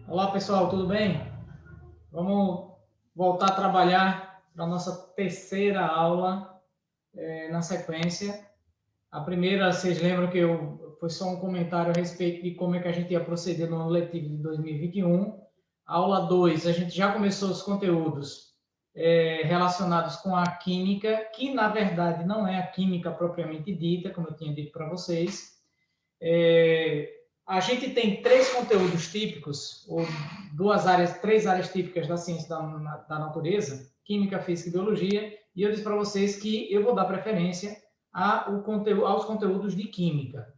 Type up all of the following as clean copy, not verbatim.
Olá, pessoal, tudo bem? Vamos voltar a trabalhar para a nossa terceira aula na sequência. A primeira, vocês lembram que foi só um comentário a respeito de como é que a gente ia proceder no ano letivo de 2021. A aula 2, a gente já começou os conteúdos relacionados com a química, que na verdade não é a química propriamente dita, como eu tinha dito para vocês. A gente tem três conteúdos típicos, ou três áreas típicas da ciência da natureza, química, física e biologia, e eu disse para vocês que eu vou dar preferência aos conteúdos de química.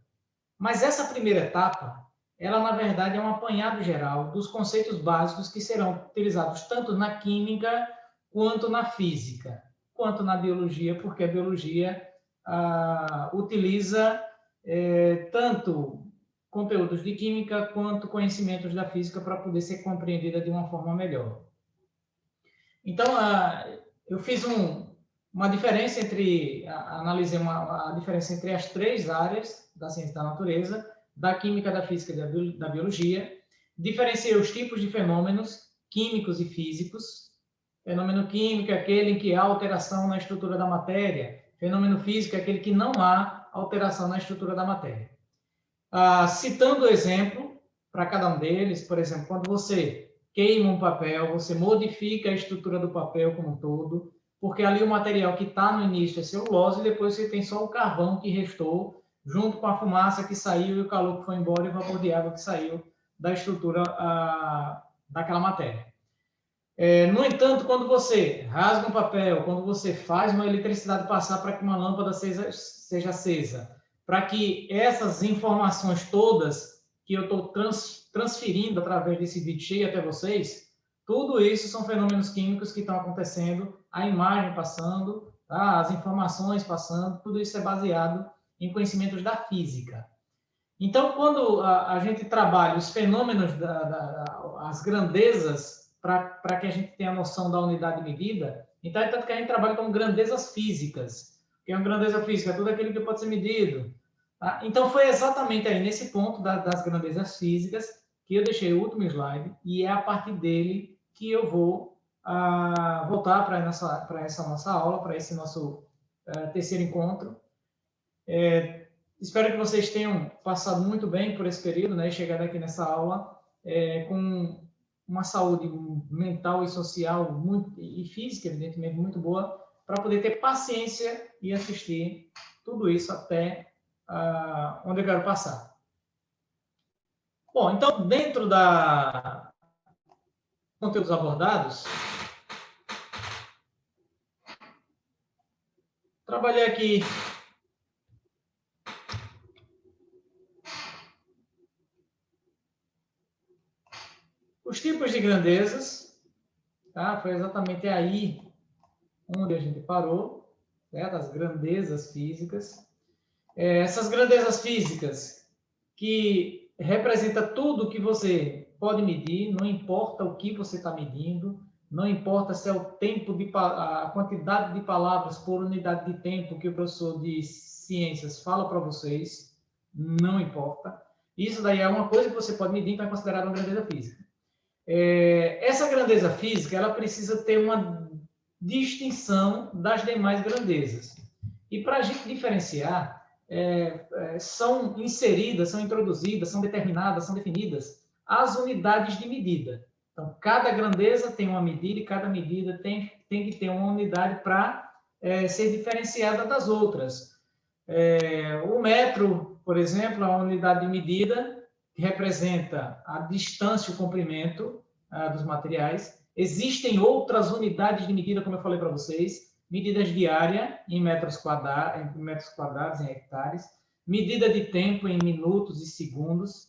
Mas essa primeira etapa, ela na verdade é um apanhado geral dos conceitos básicos que serão utilizados tanto na química quanto na física, quanto na biologia, porque a biologia utiliza tanto conteúdos de química quanto conhecimentos da física para poder ser compreendida de uma forma melhor. Então, eu fiz uma diferença analisei a diferença entre as três áreas da ciência da natureza, da química, da física e da biologia, diferenciei os tipos de fenômenos químicos e físicos. Fenômeno químico é aquele em que há alteração na estrutura da matéria, fenômeno físico é aquele que não há alteração na estrutura da matéria. Citando o exemplo para cada um deles, por exemplo, quando você queima um papel, você modifica a estrutura do papel como um todo, porque ali o material que está no início é celulose e depois você tem só o carvão que restou, junto com a fumaça que saiu e o calor que foi embora e o vapor de água que saiu da estrutura daquela matéria. No entanto, quando você rasga um papel, quando você faz uma eletricidade passar para que uma lâmpada seja acesa, para que essas informações todas que eu estou transferindo através desse vídeo cheio até vocês, tudo isso são fenômenos químicos que estão acontecendo, a imagem passando, tá? As informações passando, tudo isso é baseado em conhecimentos da física. Então, quando a gente trabalha os fenômenos, as grandezas, para que a gente tenha a noção da unidade de medida, então é tanto que a gente trabalha com grandezas físicas, que é uma grandeza física, tudo aquilo que pode ser medido. Tá? Então, foi exatamente aí nesse ponto das grandezas físicas que eu deixei o último slide, e é a partir dele que eu vou voltar para essa nossa aula, para esse nosso terceiro encontro. Espero que vocês tenham passado muito bem por esse período, né, e chegado aqui nessa aula com uma saúde mental e social e física, evidentemente, muito boa, para poder ter paciência e assistir tudo isso até onde eu quero passar. Bom, então, dentro da conteúdos abordados, trabalhei aqui os tipos de grandezas, tá? Foi exatamente aí onde a gente parou, né? Das grandezas físicas. Essas grandezas físicas que representa tudo que você pode medir, não importa o que você está medindo, não importa se é o tempo a quantidade de palavras por unidade de tempo que o professor de ciências fala para vocês, não importa. Isso daí é uma coisa que você pode medir, então é considerada uma grandeza física. Essa grandeza física, ela precisa ter uma distinção das demais grandezas. E para a gente diferenciar, são inseridas, são introduzidas, são determinadas, são definidas as unidades de medida. Então, cada grandeza tem uma medida e cada medida tem que ter uma unidade para ser diferenciada das outras. O metro, por exemplo, é uma unidade de medida que representa a distância e o comprimento dos materiais. Existem outras unidades de medida, como eu falei para vocês, medidas de área em metros quadrados, em hectares, medida de tempo em minutos e segundos,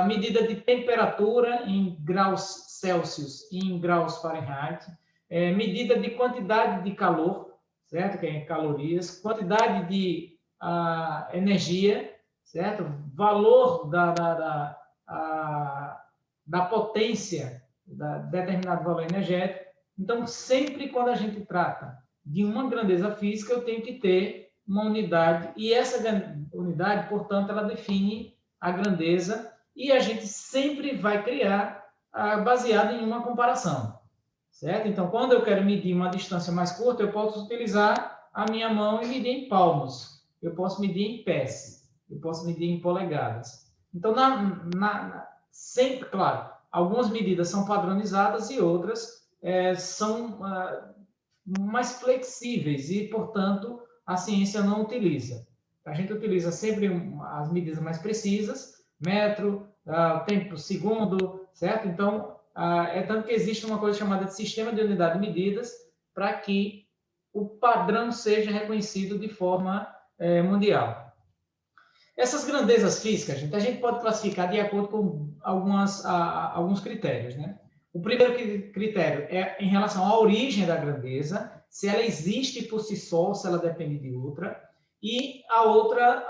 medida de temperatura em graus Celsius e em graus Fahrenheit, medida de quantidade de calor, certo? Que é em calorias, quantidade de energia, certo? Valor da potência, da determinado valor energético. Então, sempre quando a gente trata de uma grandeza física, eu tenho que ter uma unidade, e essa unidade, portanto, ela define a grandeza, e a gente sempre vai criar baseado em uma comparação, certo? Então, quando eu quero medir uma distância mais curta, eu posso utilizar a minha mão e medir em palmos. Eu posso medir em pés. Eu posso medir em polegadas. Então, sempre, claro, algumas medidas são padronizadas e outras são mais flexíveis e, portanto, a ciência não utiliza. A gente utiliza sempre as medidas mais precisas, metro, tempo por segundo, certo? Então, é tanto que existe uma coisa chamada de sistema de unidade de medidas para que o padrão seja reconhecido de forma mundial. Essas grandezas físicas, a gente pode classificar de acordo com alguns critérios, né? O primeiro critério é em relação à origem da grandeza, se ela existe por si só, se ela depende de outra, e a outra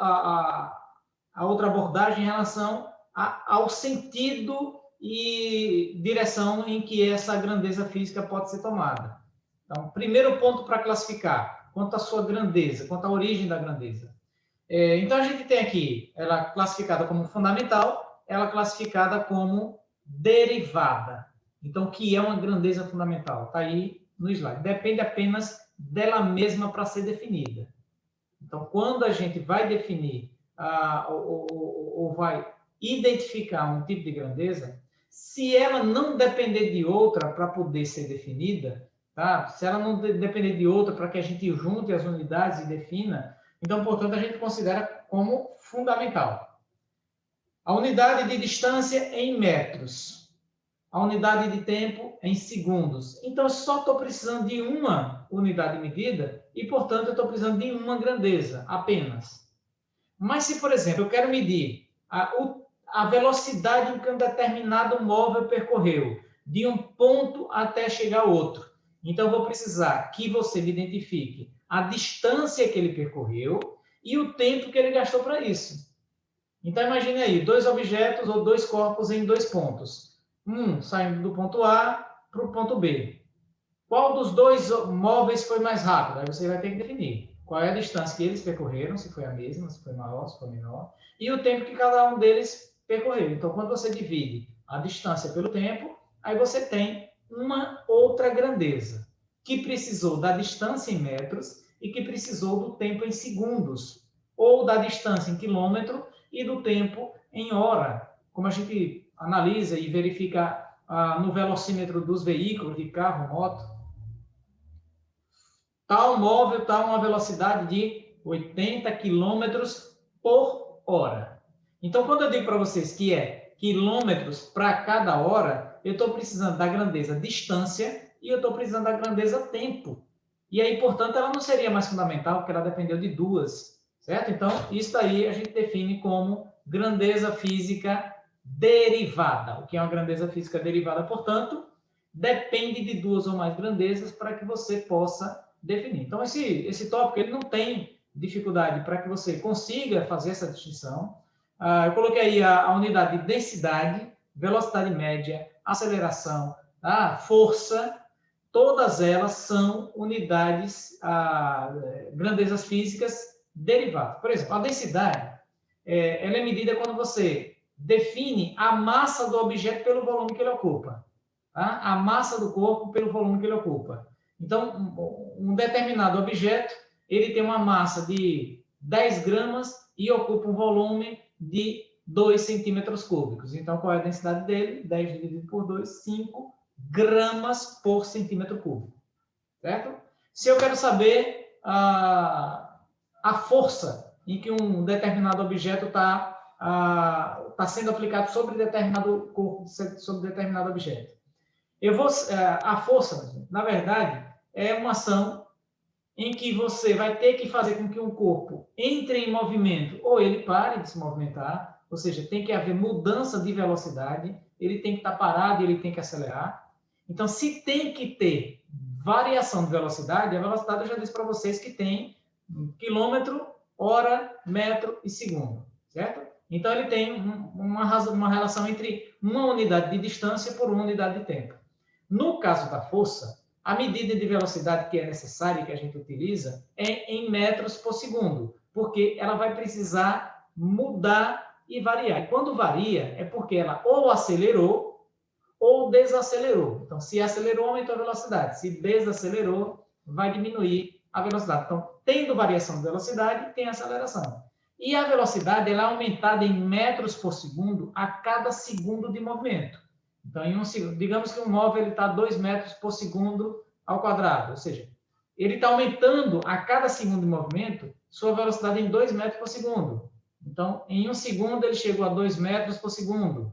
abordagem em relação ao sentido e direção em que essa grandeza física pode ser tomada. Então, primeiro ponto para classificar, quanto à sua grandeza, quanto à origem da grandeza. Então, a gente tem aqui ela classificada como fundamental, ela classificada como derivada. Então, o que é uma grandeza fundamental? Está aí no slide. Depende apenas dela mesma para ser definida. Então, quando a gente vai definir ou vai identificar um tipo de grandeza, se ela não depender de outra para poder ser definida, tá? Se ela não depender de outra para que a gente junte as unidades e defina, então, portanto, a gente considera como fundamental. A unidade de distância em metros. A unidade de tempo em segundos. Então, eu só estou precisando de uma unidade de medida e, portanto, eu estou precisando de uma grandeza apenas. Mas se, por exemplo, eu quero medir a velocidade em que um determinado móvel percorreu, de um ponto até chegar ao outro, então eu vou precisar que você me identifique a distância que ele percorreu e o tempo que ele gastou para isso. Então, imagine aí, dois objetos ou dois corpos em dois pontos. Saindo do ponto A para o ponto B. Qual dos dois móveis foi mais rápido? Aí você vai ter que definir qual é a distância que eles percorreram, se foi a mesma, se foi maior, se foi menor, e o tempo que cada um deles percorreu. Então, quando você divide a distância pelo tempo, aí você tem uma outra grandeza, que precisou da distância em metros e que precisou do tempo em segundos, ou da distância em quilômetro e do tempo em hora, como a gente analisa e verifica no velocímetro dos veículos, de carro, moto. Tal móvel está a uma velocidade de 80 km por hora. Então, quando eu digo para vocês que é quilômetros para cada hora, eu estou precisando da grandeza distância e eu estou precisando da grandeza tempo. E aí, portanto, ela não seria mais fundamental, porque ela dependeu de duas, certo? Então, isso aí a gente define como grandeza física derivada. O que é uma grandeza física derivada, portanto, depende de duas ou mais grandezas para que você possa definir. Então, esse tópico ele não tem dificuldade para que você consiga fazer essa distinção. Eu coloquei aí a unidade de densidade, velocidade média, aceleração, força, todas elas são unidades, grandezas físicas derivadas. Por exemplo, a densidade, ela é medida quando você define a massa do objeto pelo volume que ele ocupa. Tá? A massa do corpo pelo volume que ele ocupa. Então, um determinado objeto, ele tem uma massa de 10 gramas e ocupa um volume de 2 centímetros cúbicos. Então, qual é a densidade dele? 10 dividido por 2, 5 gramas por centímetro cúbico. Certo? Se eu quero saber a força em que um determinado objeto está sendo aplicado sobre determinado corpo, sobre determinado objeto. A força, na verdade, é uma ação em que você vai ter que fazer com que um corpo entre em movimento ou ele pare de se movimentar, ou seja, tem que haver mudança de velocidade, ele tem que estar parado e ele tem que acelerar. Então, se tem que ter variação de velocidade, a velocidade eu já disse para vocês que tem quilômetro, hora, metro e segundo, certo? Então, ele tem uma relação entre uma unidade de distância por uma unidade de tempo. No caso da força, a medida de velocidade que é necessária, que a gente utiliza, é em metros por segundo, porque ela vai precisar mudar e variar. E quando varia, é porque ela ou acelerou ou desacelerou. Então, se acelerou, aumentou a velocidade. Se desacelerou, vai diminuir a velocidade. Então, tendo variação de velocidade, tem aceleração. E a velocidade ela é aumentada em metros por segundo a cada segundo de movimento. Então, em um segundo, digamos que um móvel está 2 metros por segundo ao quadrado, ou seja, ele está aumentando a cada segundo de movimento sua velocidade em 2 metros por segundo. Então, em um segundo, ele chegou a 2 metros por segundo.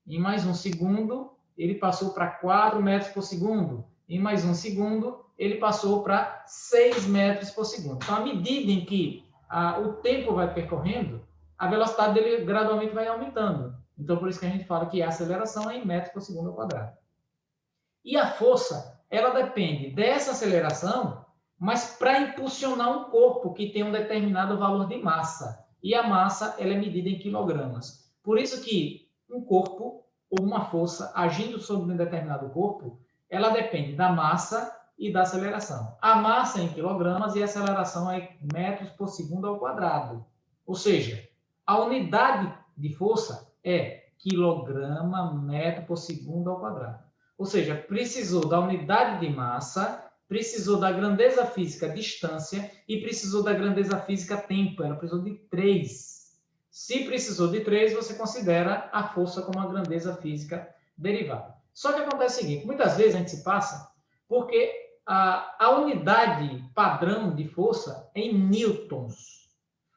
Em mais um segundo, ele passou para 4 metros por segundo. Em mais um segundo, ele passou para 6 metros por segundo. Então, à medida em que o tempo vai percorrendo, a velocidade dele gradualmente vai aumentando. Então, por isso que a gente fala que a aceleração é em metros por segundo ao quadrado. E a força, ela depende dessa aceleração, mas para impulsionar um corpo que tem um determinado valor de massa. E a massa, ela é medida em quilogramas. Por isso que um corpo ou uma força agindo sobre um determinado corpo, ela depende da massa e da aceleração. A massa é em quilogramas e a aceleração é em metros por segundo ao quadrado. Ou seja, a unidade de força é quilograma metro por segundo ao quadrado. Ou seja, precisou da unidade de massa, precisou da grandeza física distância e precisou da grandeza física tempo. Ela precisou de 3. Se precisou de 3, você considera a força como uma grandeza física derivada. Só que acontece o seguinte, muitas vezes a gente se passa porque a unidade padrão de força é em newtons.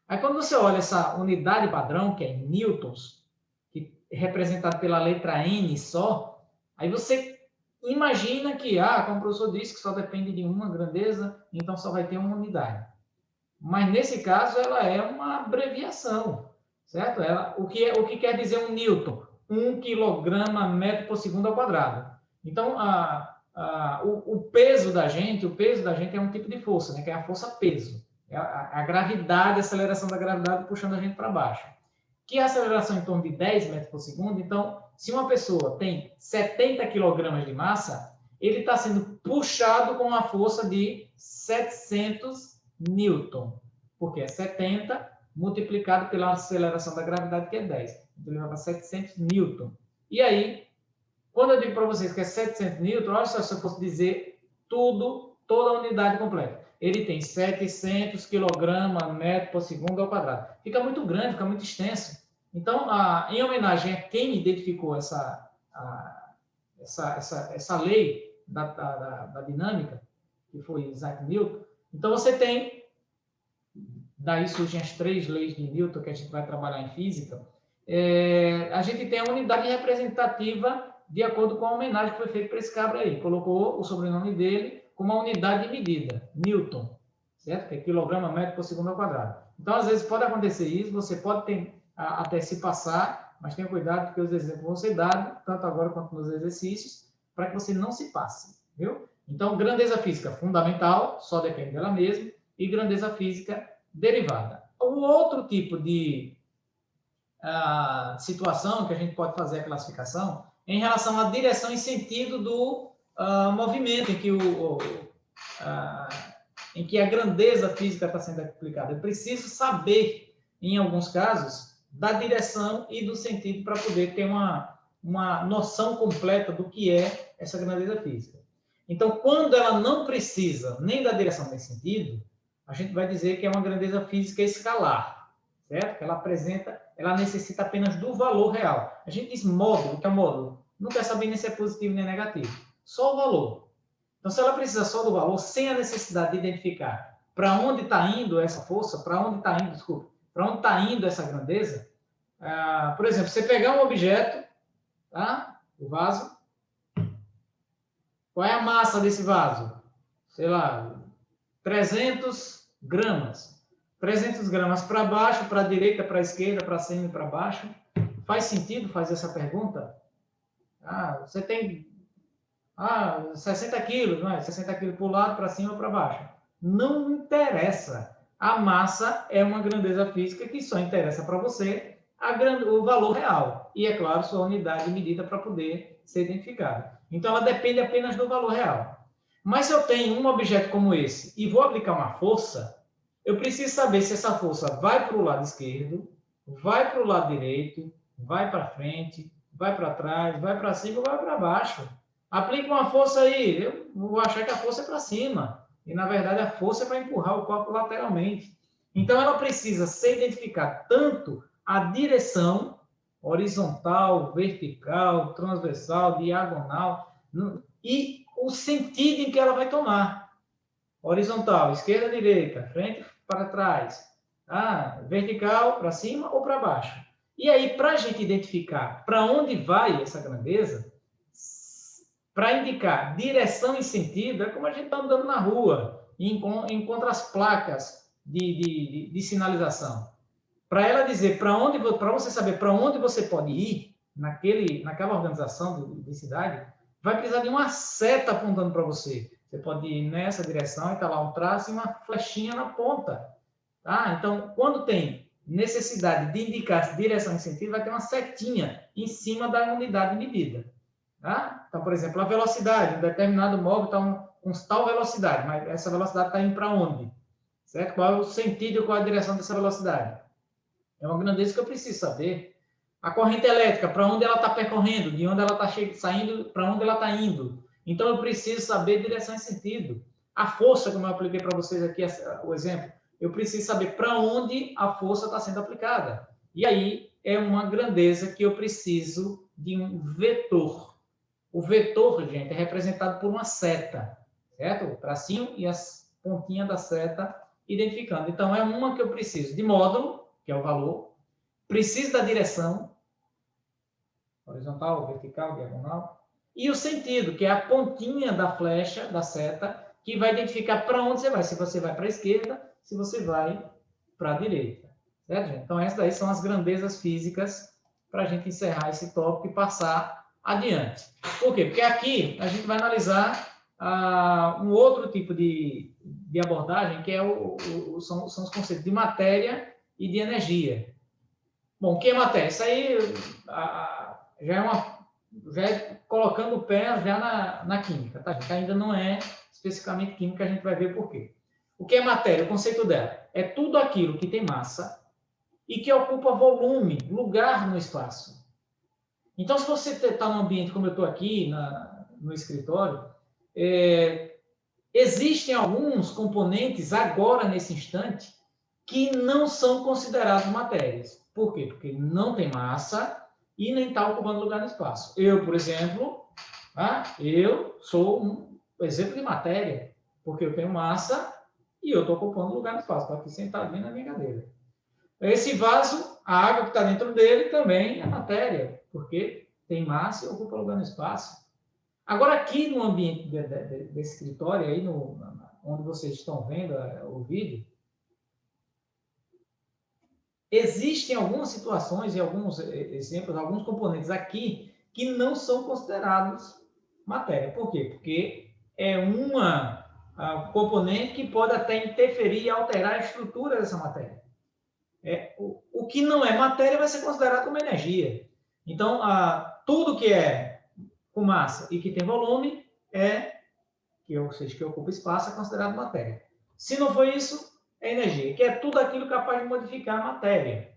Aí quando você olha essa unidade padrão, que é em newtons, que é representada pela letra N só, aí você imagina que, como o professor disse, que só depende de uma grandeza, então só vai ter uma unidade. Mas nesse caso ela é uma abreviação, certo? O que quer dizer um newton? 1 quilograma metro por segundo ao quadrado. Então, o peso da gente é um tipo de força, né? Que é a força-peso. É a gravidade, a aceleração da gravidade puxando a gente para baixo. Que é a aceleração em torno de 10 metros por segundo. Então, se uma pessoa tem 70 quilogramas de massa, ele está sendo puxado com uma força de 700 newton, porque é 70 multiplicado pela aceleração da gravidade, que é 10. Então, ele vai para 700 newton. E aí, quando eu digo para vocês que é 700 newton, olha só se eu fosse dizer toda a unidade completa. Ele tem 700 kg metro por segundo ao quadrado. Fica muito grande, fica muito extenso. Então, em homenagem a quem identificou essa lei da dinâmica, que foi Isaac Newton, então você tem, daí surgem as 3 leis de Newton que a gente vai trabalhar em física, a gente tem a unidade representativa de acordo com a homenagem que foi feita para esse cabra aí. Colocou o sobrenome dele como uma unidade de medida, Newton, certo? Que é quilograma metro por segundo ao quadrado. Então, às vezes, pode acontecer isso, você pode até se passar, mas tenha cuidado, porque os exemplos vão ser dados, tanto agora quanto nos exercícios, para que você não se passe, viu? Então, grandeza física fundamental, só depende dela mesma, e grandeza física derivada. O outro tipo de situação que a gente pode fazer a classificação em relação à direção e sentido do movimento em que a grandeza física está sendo aplicada. Eu preciso saber, em alguns casos, da direção e do sentido para poder ter uma noção completa do que é essa grandeza física. Então, quando ela não precisa nem da direção nem sentido, a gente vai dizer que é uma grandeza física escalar, certo? Ela necessita apenas do valor real. A gente diz módulo, o que é módulo? Não quer saber nem se é positivo nem negativo. Só o valor. Então, se ela precisa só do valor, sem a necessidade de identificar para onde está indo essa força, para onde está indo essa grandeza, por exemplo, você pegar um objeto, tá? O vaso, qual é a massa desse vaso? Sei lá, 300 gramas. 300 gramas para baixo, para a direita, para a esquerda, para cima e para baixo. Faz sentido fazer essa pergunta? Você tem 60 quilos, não é? 60 quilos para o lado, para cima ou para baixo. Não interessa. A massa é uma grandeza física que só interessa para você o valor real. E, é claro, sua unidade de medida para poder ser identificada. Então, ela depende apenas do valor real. Mas se eu tenho um objeto como esse e vou aplicar uma força, eu preciso saber se essa força vai para o lado esquerdo, vai para o lado direito, vai para frente, vai para trás, vai para cima ou vai para baixo. Aplica uma força aí, eu vou achar que a força é para cima. E, na verdade, a força é para empurrar o corpo lateralmente. Então, ela precisa ser identificada tanto a direção horizontal, vertical, transversal, diagonal, e o sentido em que ela vai tomar. Horizontal, esquerda, direita, frente para trás. Vertical, para cima ou para baixo. E aí, para a gente identificar para onde vai essa grandeza, para indicar direção e sentido, é como a gente está andando na rua e encontra as placas de sinalização. Para ela dizer para você saber para onde você pode ir naquela organização de cidade, vai precisar de uma seta apontando para você. Você pode ir nessa direção e está lá um traço e uma flechinha na ponta. Tá? Então, quando tem necessidade de indicar direção e sentido, vai ter uma setinha em cima da unidade medida. Tá? Então, por exemplo, a velocidade, um determinado móvel está com tal velocidade, mas essa velocidade está indo para onde? Certo? Qual é o sentido, qual é a direção dessa velocidade? É uma grandeza que eu preciso saber. A corrente elétrica, para onde ela está percorrendo, de onde ela está saindo, para onde ela está indo. Então, eu preciso saber direção e sentido. A força, como eu apliquei para vocês aqui, o exemplo, eu preciso saber para onde a força está sendo aplicada. E aí, é uma grandeza que eu preciso de um vetor. O vetor, gente, é representado por uma seta, certo? O tracinho e as pontinhas da seta identificando. Então, é uma que eu preciso de módulo, que é o valor, preciso da direção, horizontal, vertical, diagonal, e o sentido, que é a pontinha da flecha, da seta, que vai identificar para onde você vai. Se você vai para a esquerda, se você vai para a direita. Certo, gente? Então, essas daí são as grandezas físicas para a gente encerrar esse tópico e passar adiante. Por quê? Porque aqui a gente vai analisar um outro tipo de abordagem, que são os conceitos de matéria e de energia. Bom, o que é matéria? Isso aí já é colocando o pé já na química, tá? Ainda não é especificamente química, a gente vai ver por quê. O que é matéria? O conceito dela é tudo aquilo que tem massa e que ocupa volume, lugar no espaço. Então, se você está num ambiente como eu estou aqui, no escritório, existem alguns componentes agora, nesse instante, que não são considerados matérias. Por quê? Porque não tem massa e nem está ocupando lugar no espaço. Eu, por exemplo, eu sou um exemplo de matéria, porque eu tenho massa e eu estou ocupando lugar no espaço. Estou aqui sentadinho na minha cadeira. Esse vaso, a água que está dentro dele também é matéria, porque tem massa e ocupa lugar no espaço. Agora, aqui no ambiente desse escritório, aí onde vocês estão vendo o vídeo, existem algumas situações e alguns exemplos, alguns componentes aqui que não são considerados matéria. Por quê? Porque é um componente que pode até interferir e alterar a estrutura dessa matéria. O que não é matéria vai ser considerado como energia. Então, tudo que é com massa e que tem volume ou seja, que ocupa espaço, é considerado matéria. Se não for isso, é energia, que é tudo aquilo capaz de modificar a matéria.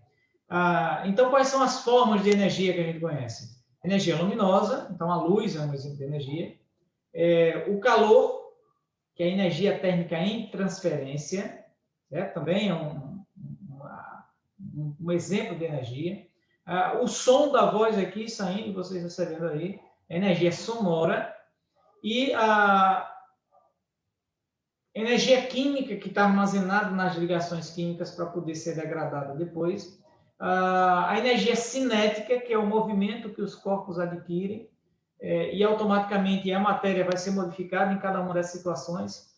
Então, quais são as formas de energia que a gente conhece? Energia luminosa, então a luz é um exemplo de energia. O calor, que é a energia térmica em transferência, certo? Também é um exemplo de energia. O som da voz aqui saindo, vocês recebendo aí, energia sonora. E a energia química que está armazenada nas ligações químicas para poder ser degradada depois. A energia cinética, que é o movimento que os corpos adquirem, e automaticamente a matéria vai ser modificada em cada uma dessas situações.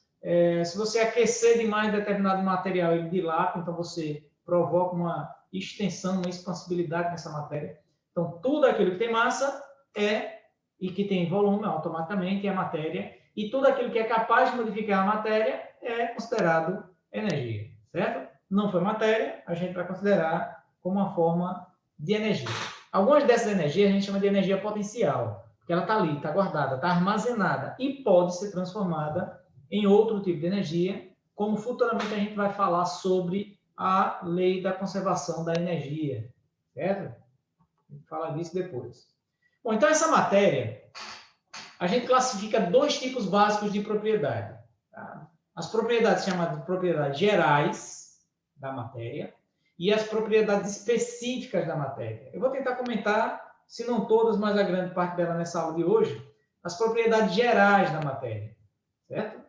Se você aquecer demais determinado material, ele dilata, então você provoca uma extensão, uma expansibilidade nessa matéria. Então, tudo aquilo que tem massa e que tem volume, automaticamente é matéria, e tudo aquilo que é capaz de modificar a matéria é considerado energia, certo? Não foi matéria, a gente vai considerar como uma forma de energia. Algumas dessas energias a gente chama de energia potencial, porque ela está ali, está guardada, está armazenada e pode ser transformada em outro tipo de energia, como futuramente a gente vai falar sobre a lei da conservação da energia, certo? A gente fala disso depois. Bom, então essa matéria, a gente classifica 2 tipos básicos de propriedade. Tá? As propriedades chamadas de propriedades gerais da matéria e as propriedades específicas da matéria. Eu vou tentar comentar, se não todas, mas a grande parte dela nessa aula de hoje, as propriedades gerais da matéria. Certo?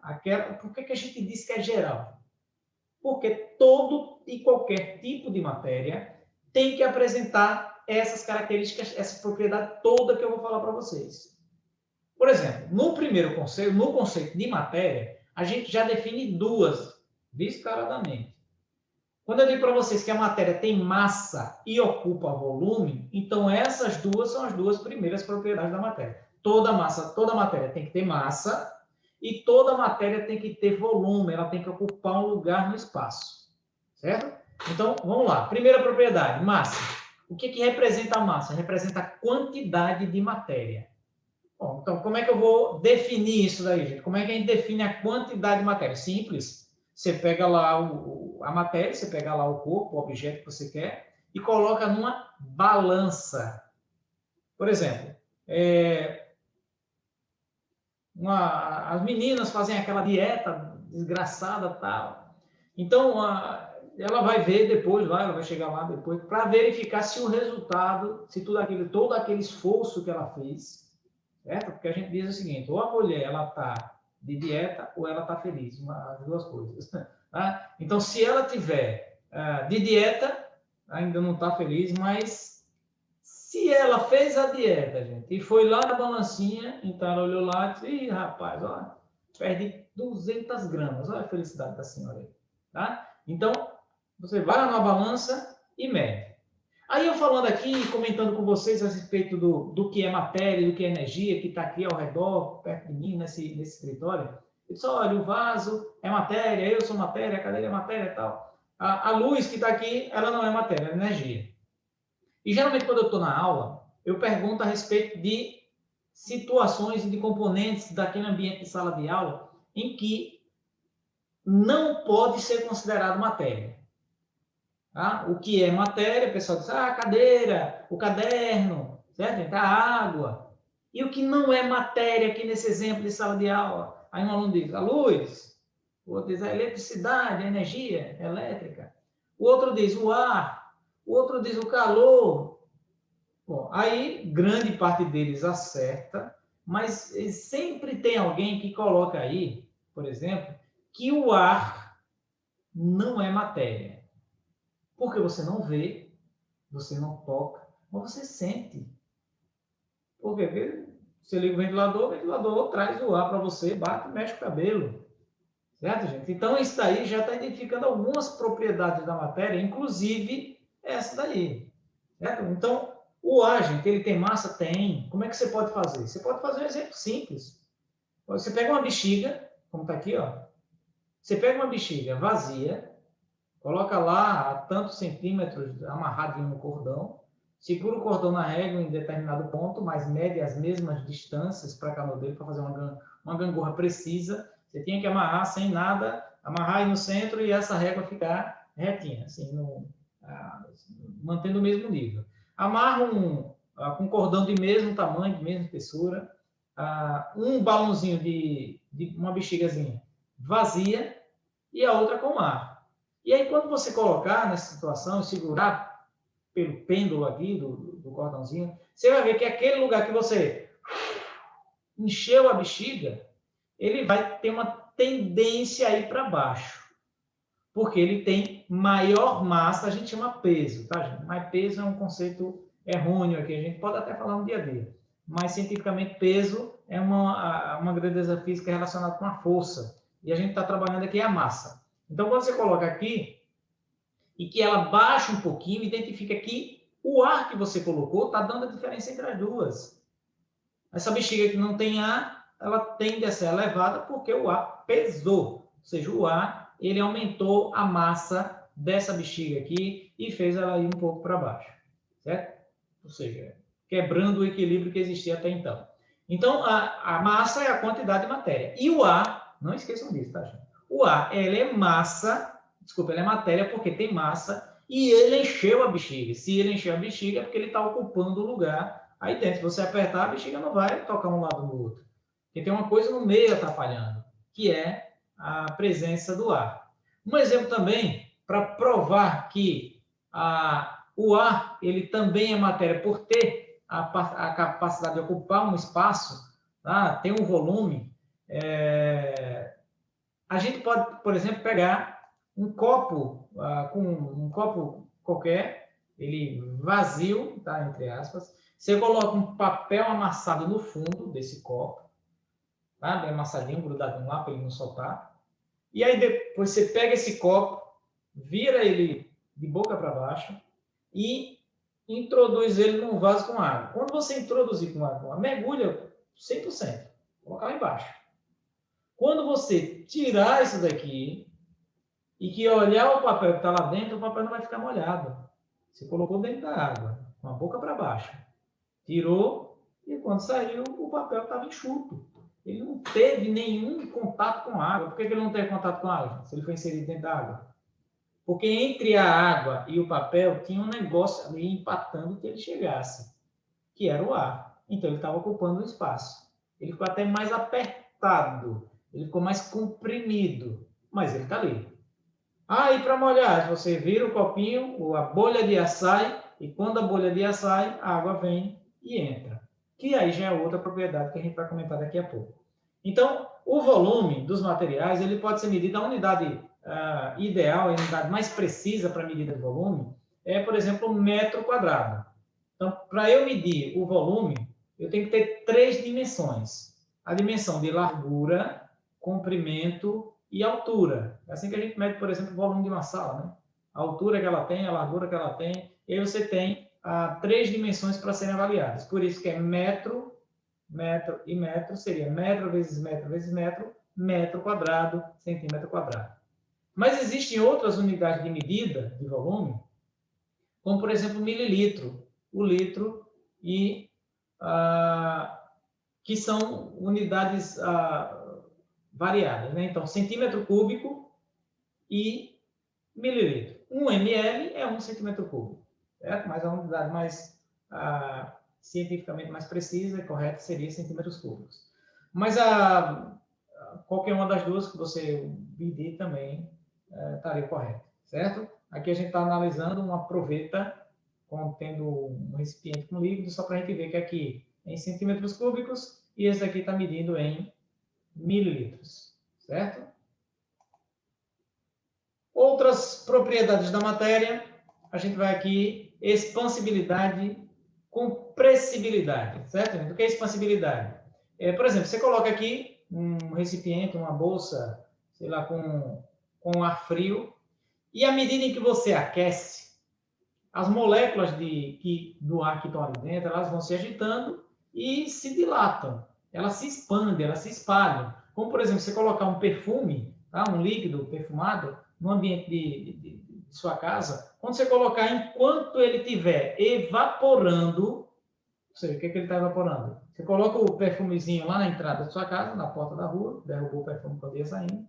Por que a gente diz que é geral? Porque todo e qualquer tipo de matéria tem que apresentar essas características, essa propriedade toda que eu vou falar para vocês. Por exemplo, no primeiro conceito, no conceito de matéria, a gente já define 2 descaradamente. Quando eu digo para vocês que a matéria tem massa e ocupa volume, então essas 2 são as 2 primeiras propriedades da matéria. Toda matéria tem que ter massa e toda matéria tem que ter volume, ela tem que ocupar um lugar no espaço. Certo? Então, vamos lá. Primeira propriedade, massa. O que representa a massa? Representa a quantidade de matéria. Bom, então, como é que eu vou definir isso daí, gente? Como é que a gente define a quantidade de matéria? Simples. Você pega lá a matéria, você pega lá o corpo, o objeto que você quer, e coloca numa balança. Por exemplo, as meninas fazem aquela dieta desgraçada tal. Então, ela vai ver depois, ela vai chegar lá depois, para verificar se o resultado, se todo aquele esforço que ela fez, certo? Porque a gente diz o seguinte, ou a mulher ela está de dieta ou ela está feliz, as 2 coisas. Tá? Então, se ela tiver de dieta, ainda não está feliz, mas se ela fez a dieta, gente, e foi lá na balancinha, então ela olhou lá e disse, ih, rapaz, ó, perdi 200 gramas, olha a felicidade da senhora aí. Tá? Então, você vai lá na balança e mede. Aí eu falando aqui, comentando com vocês a respeito do que é matéria, do que é energia, que está aqui ao redor, perto de mim, nesse escritório. Eu disse, olha, o vaso é matéria, eu sou matéria, a cadeira é matéria e tal. A luz que está aqui, ela não é matéria, é energia. E geralmente quando eu estou na aula, eu pergunto a respeito de situações e de componentes daquele ambiente de sala de aula em que não pode ser considerado matéria. Tá? O que é matéria, o pessoal diz, a cadeira, o caderno, certo? A água. E o que não é matéria aqui nesse exemplo de sala de aula? Aí um aluno diz, a luz. O outro diz, a eletricidade, a energia elétrica. O outro diz, o ar. O outro diz, o calor. Bom, aí grande parte deles acerta, mas sempre tem alguém que coloca aí, por exemplo, que o ar não é matéria. Porque você não vê, você não toca, mas você sente. Porque você liga o ventilador traz o ar para você, bate e mexe o cabelo. Certo, gente? Então, isso daí já está identificando algumas propriedades da matéria, inclusive essa daí. Certo? Então, o ar, gente, ele tem massa? Tem. Como é que você pode fazer? Você pode fazer um exemplo simples. Você pega uma bexiga, como está aqui, ó. Você pega uma bexiga vazia, coloca lá a tantos centímetros amarradinho no cordão, segura o cordão na régua em determinado ponto, mas mede as mesmas distâncias para cada dele para fazer uma gangorra precisa. Você tinha que amarrar sem nada, amarrar aí no centro e essa régua ficar retinha, assim, mantendo o mesmo nível. Amarra com cordão de mesmo tamanho, de mesma espessura, um balãozinho de uma bexigazinha vazia e a outra com ar. E aí, quando você colocar nessa situação e segurar pelo pêndulo aqui do cordãozinho, você vai ver que aquele lugar que você encheu a bexiga, ele vai ter uma tendência a ir para baixo. Porque ele tem maior massa, a gente chama peso, tá, gente? Mas peso é um conceito errôneo aqui, a gente pode até falar no dia a dia. Mas, cientificamente, peso é uma grandeza física relacionada com a força. E a gente está trabalhando aqui a massa. Então, quando você coloca aqui, e que ela baixa um pouquinho, identifica que o ar que você colocou está dando a diferença entre as duas. Essa bexiga que não tem ar, ela tende a ser elevada porque o ar pesou. Ou seja, o ar, ele aumentou a massa dessa bexiga aqui e fez ela ir um pouco para baixo. Certo? Ou seja, quebrando o equilíbrio que existia até então. Então, a massa é a quantidade de matéria. E o ar, não esqueçam disso, tá, gente? O ar, ele é massa, desculpa, ele é matéria porque tem massa e ele encheu a bexiga. Se ele encheu a bexiga é porque ele está ocupando o lugar aí dentro, se você apertar, a bexiga não vai tocar um lado no outro. Porque tem uma coisa no meio atrapalhando, que é a presença do ar. Um exemplo também, para provar que o ar ele também é matéria por ter a capacidade de ocupar um espaço, tá? Tem um volume. A gente pode, por exemplo, pegar um copo, com um copo qualquer, ele vazio, tá? Entre aspas. Você coloca um papel amassado no fundo desse copo, tá? Bem amassadinho, grudadinho lá, para ele não soltar. E aí depois você pega esse copo, vira ele de boca para baixo e introduz ele num vaso com água. Quando você introduzir com água, mergulha 100%, colocar lá embaixo. Quando você tirar isso daqui e que olhar o papel que está lá dentro, o papel não vai ficar molhado. Você colocou dentro da água, com a boca para baixo. Tirou e quando saiu, o papel estava enxuto. Ele não teve nenhum contato com a água. Por que ele não teve contato com a água, se ele foi inserido dentro da água? Porque entre a água e o papel tinha um negócio ali empatando que ele chegasse, que era o ar. Então ele estava ocupando o espaço. Ele ficou até mais apertado, ele ficou mais comprimido, mas ele está ali. E para molhar, você vira o copinho, a bolha de ar sai, e quando a bolha de ar sai, a água vem e entra. Que aí já é outra propriedade que a gente vai comentar daqui a pouco. Então, o volume dos materiais ele pode ser medido, a unidade ideal, a unidade mais precisa para medida de volume, é, por exemplo, metro quadrado. Então, para eu medir o volume, eu tenho que ter 3 dimensões. A dimensão de largura, comprimento e altura. É assim que a gente mede, por exemplo, o volume de uma sala, né? A altura que ela tem, a largura que ela tem, e aí você tem 3 dimensões para serem avaliadas. Por isso que é metro, metro e metro, seria metro vezes metro vezes metro, metro quadrado, centímetro quadrado. Mas existem outras unidades de medida de volume, como, por exemplo, o mililitro, o litro, e que são unidades variadas, né? Então, centímetro cúbico e mililitro. 1 ml é 1 centímetro cúbico, certo? Mas a unidade mais cientificamente mais precisa e correta seria centímetros cúbicos. Mas qualquer uma das duas que você medir também estaria correta, certo? Aqui a gente está analisando uma proveta contendo um recipiente com líquido, só para a gente ver que aqui é em centímetros cúbicos e esse aqui está medindo em mililitros, certo? Outras propriedades da matéria, a gente vai aqui, expansibilidade, compressibilidade, certo? O que é expansibilidade? Por exemplo, você coloca aqui um recipiente, uma bolsa, sei lá, com ar frio, e à medida em que você aquece, as moléculas do ar que estão ali dentro, elas vão se agitando e se dilatam. Elas se expandem, elas se espalham. Como, por exemplo, você colocar um perfume, tá? Um líquido perfumado, no ambiente de sua casa, quando você colocar, enquanto ele estiver evaporando, ou seja, o que ele está evaporando? Você coloca o perfumezinho lá na entrada da sua casa, na porta da rua, derrubou o perfume quando ia saindo,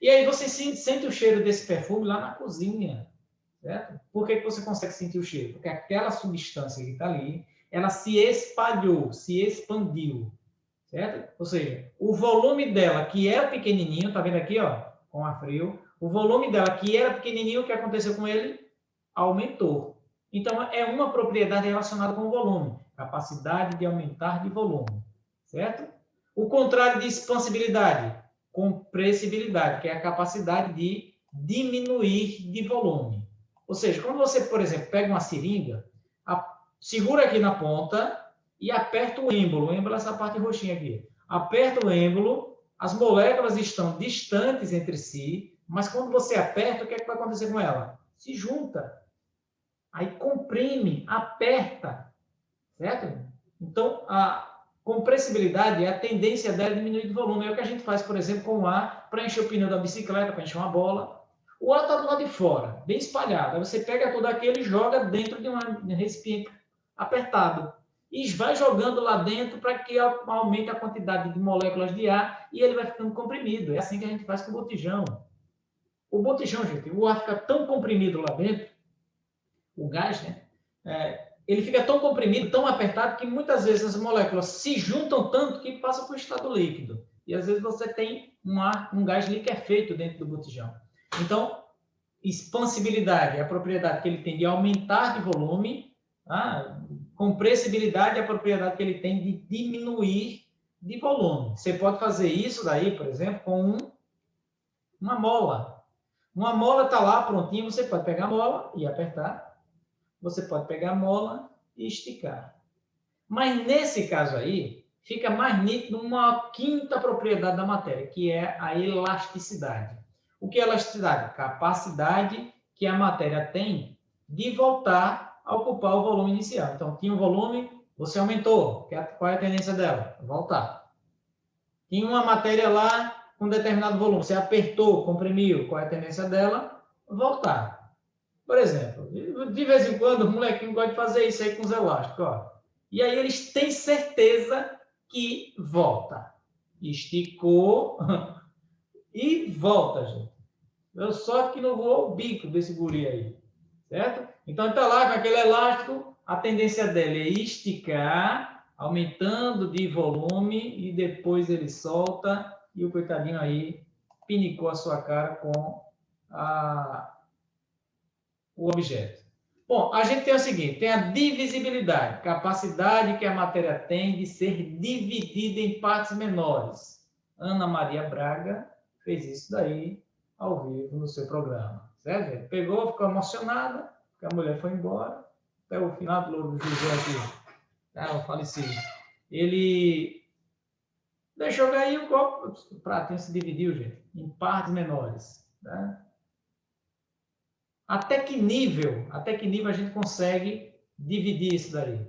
e aí você sente o cheiro desse perfume lá na cozinha, certo? Por que você consegue sentir o cheiro? Porque aquela substância que está ali, ela se espalhou, se expandiu, certo? Ou seja, o volume dela, que era pequenininho, tá vendo aqui, ó, com ar frio, o volume dela, que era pequenininho, o que aconteceu com ele? Aumentou. Então, é uma propriedade relacionada com o volume, capacidade de aumentar de volume, certo? O contrário de expansibilidade, compressibilidade, que é a capacidade de diminuir de volume. Ou seja, quando você, por exemplo, pega uma seringa, segura aqui na ponta e aperta o êmbolo. O êmbolo é essa parte roxinha aqui. Aperta o êmbolo, as moléculas estão distantes entre si, mas quando você aperta, o que é que vai acontecer com ela? Se junta. Aí comprime, aperta, certo? Então, a compressibilidade é a tendência dela a diminuir de volume. É o que a gente faz, por exemplo, com o ar, para encher o pneu da bicicleta, para encher uma bola. O ar está do lado de fora, bem espalhado. Aí você pega todo aquele e joga dentro de um recipiente apertado. E vai jogando lá dentro para que aumente a quantidade de moléculas de ar e ele vai ficando comprimido. É assim que a gente faz com o botijão. O botijão, gente, o ar fica tão comprimido lá dentro, o gás, né? ele fica tão comprimido, tão apertado, que muitas vezes as moléculas se juntam tanto que passa para o estado líquido. E às vezes você tem um gás liquefeito dentro do botijão. Então, expansibilidade é a propriedade que ele tem de aumentar de volume, tá? Compressibilidade é a propriedade que ele tem de diminuir de volume. Você pode fazer isso daí, por exemplo, com uma mola. Uma mola está lá prontinha, você pode pegar a mola e apertar. Você pode pegar a mola e esticar. Mas nesse caso aí, fica mais nítido uma quinta propriedade da matéria, que é a elasticidade. O que é elasticidade? Capacidade que a matéria tem de voltar a ocupar o volume inicial. Então, tinha um volume, você aumentou. Qual é a tendência dela? Voltar. Tinha uma matéria lá com um determinado volume, você apertou, comprimiu. Qual é a tendência dela? Voltar. Por exemplo, de vez em quando, o molequinho gosta de fazer isso aí com os elásticos. Ó. E aí eles têm certeza que volta. Esticou e volta, gente. Eu só que não vou ao bico desse guri aí. Certo? Então, ele está lá com aquele elástico, a tendência dele é esticar, aumentando de volume, e depois ele solta, e o coitadinho aí pinicou a sua cara com o objeto. Bom, a gente tem o seguinte, tem a divisibilidade, capacidade que a matéria tem de ser dividida em partes menores. Ana Maria Braga fez isso daí ao vivo no seu programa. Certo? Ele pegou, ficou emocionada, porque a mulher foi embora, até o final do José aqui, o falecido. Ele deixou cair o copo, o pratinho se dividiu, gente, em partes menores. Né? Até que nível a gente consegue dividir isso daí?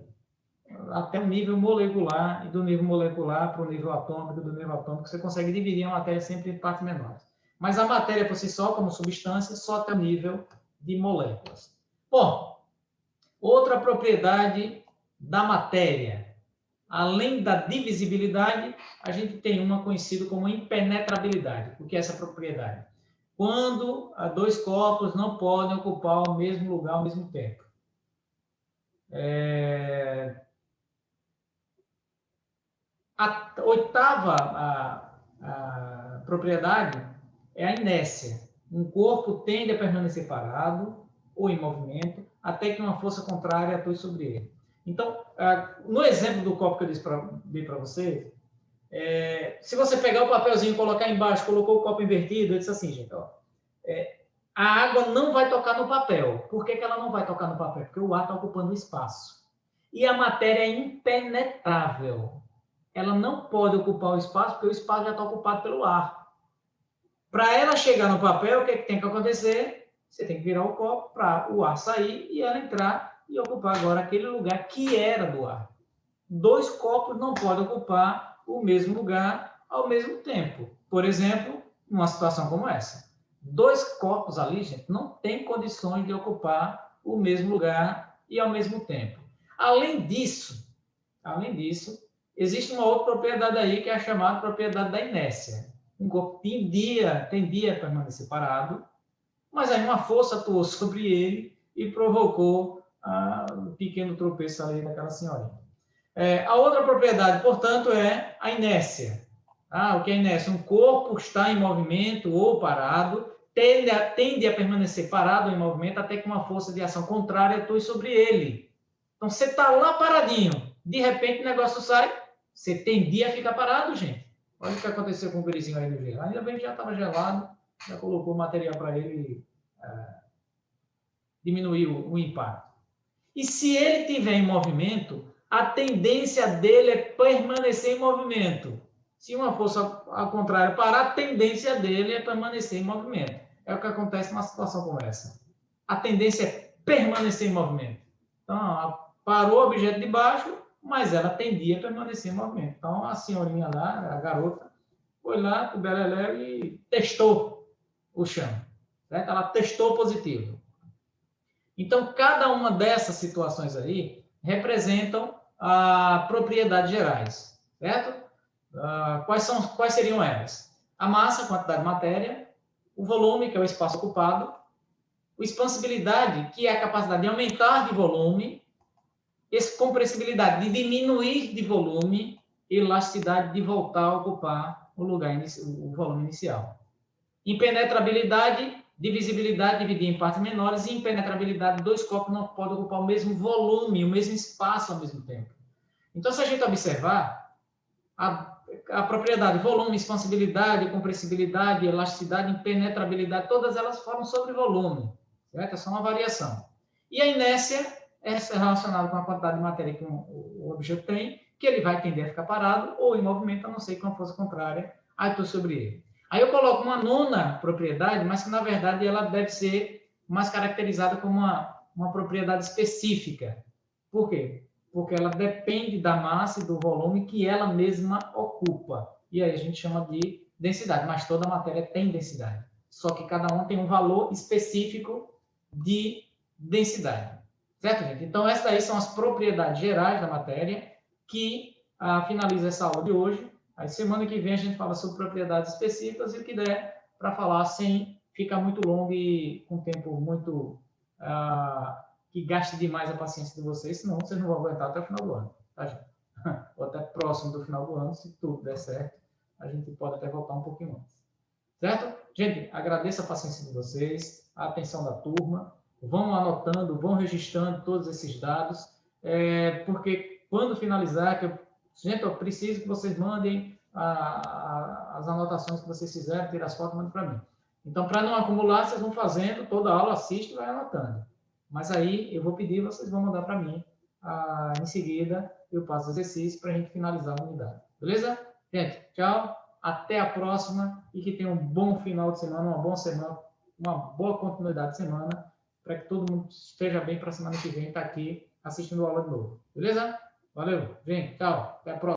Até o nível molecular, e do nível molecular para o nível atômico, do nível atômico, você consegue dividir a matéria sempre em partes menores. Mas a matéria por si só, como substância, só até o nível de moléculas. Bom, outra propriedade da matéria, além da divisibilidade, a gente tem uma conhecida como impenetrabilidade. O que é essa propriedade? Quando dois corpos não podem ocupar o mesmo lugar ao mesmo tempo. A oitava a propriedade é a inércia. Um corpo tende a permanecer parado ou em movimento até que uma força contrária atue sobre ele. Então, no exemplo do copo que eu dei para você, se você pegar o papelzinho e colocar embaixo, colocou o copo invertido, eu disse assim, gente, ó, a água não vai tocar no papel. Por que ela não vai tocar no papel? Porque o ar está ocupando o espaço. E a matéria é impenetrável. Ela não pode ocupar o espaço, porque o espaço já está ocupado pelo ar. Para ela chegar no papel, o que tem que acontecer? Você tem que virar o copo para o ar sair e ela entrar e ocupar agora aquele lugar que era do ar. Dois copos não podem ocupar o mesmo lugar ao mesmo tempo. Por exemplo, numa situação como essa. Dois corpos ali, gente, não tem condições de ocupar o mesmo lugar e ao mesmo tempo. Além disso, existe uma outra propriedade aí que é a chamada propriedade da inércia. Um corpo tendia a permanecer parado, mas aí uma força atuou sobre ele e provocou um pequeno tropeço ali daquela senhorinha. A outra propriedade, portanto, é a inércia. O que é inércia? Um corpo está em movimento ou parado, tende a permanecer parado ou em movimento até que uma força de ação contrária atue sobre ele. Então, você está lá paradinho, de repente o negócio sai, você tendia a ficar parado, gente. Olha o que aconteceu com o gurizinho aí no gelo. Ainda bem que já estava gelado, já colocou material para ele diminuir o impacto. E se ele estiver em movimento, a tendência dele é permanecer em movimento. Se uma força ao contrário parar, a tendência dele é permanecer em movimento. É o que acontece numa situação como essa. A tendência é permanecer em movimento. Então, parou o objeto de baixo, mas ela tendia a permanecer em movimento. Então, a senhorinha lá, a garota, foi lá com o beleléu e testou o chão. Certo? Ela testou positivo. Então, cada uma dessas situações aí representam propriedades gerais, certo? Quais seriam elas? A massa, a quantidade de matéria, o volume, que é o espaço ocupado, a expansibilidade, que é a capacidade de aumentar de volume, compressibilidade de diminuir de volume, elasticidade de voltar a ocupar o lugar, o volume inicial. Impenetrabilidade, divisibilidade, dividir em partes menores, e impenetrabilidade, dois corpos não podem ocupar o mesmo volume, o mesmo espaço ao mesmo tempo. Então, se a gente observar, a propriedade volume, expansibilidade, compressibilidade, elasticidade, impenetrabilidade, todas elas falam sobre volume, certo? É só uma variação. E a inércia é relacionada com a quantidade de matéria que o objeto tem, que ele vai tender a ficar parado ou em movimento, a não ser que uma força contrária atue sobre ele. Aí eu coloco uma nona propriedade, mas que, na verdade, ela deve ser mais caracterizada como uma propriedade específica. Por quê? Porque ela depende da massa e do volume que ela mesma ocupa. E aí a gente chama de densidade, mas toda matéria tem densidade. Só que cada um tem um valor específico de densidade. Certo, gente? Então, essas aí são as propriedades gerais da matéria que finaliza essa aula de hoje. Aí, semana que vem, a gente fala sobre propriedades específicas e o que der para falar sem ficar muito longo e com tempo muito... que gaste demais a paciência de vocês, senão vocês não vão aguentar até o final do ano. Tá, gente? Ou até próximo do final do ano, se tudo der certo, a gente pode até voltar um pouquinho antes. Certo? Gente, agradeço a paciência de vocês, a atenção da turma. Vão anotando, vão registrando todos esses dados, porque quando finalizar, gente, eu preciso que vocês mandem as anotações que vocês fizeram, tirar as fotos e mandem para mim. Então, para não acumular, vocês vão fazendo, toda aula assiste e vai anotando. Mas aí eu vou pedir, vocês vão mandar para mim. Em seguida, eu passo o exercício para a gente finalizar a unidade. Beleza? Gente, tchau. Até a próxima e que tenha um bom final de semana, uma boa semana, uma boa continuidade de semana, para que todo mundo esteja bem para a semana que vem estar aqui assistindo a aula de novo. Beleza? Valeu, gente. Tchau. Até a próxima.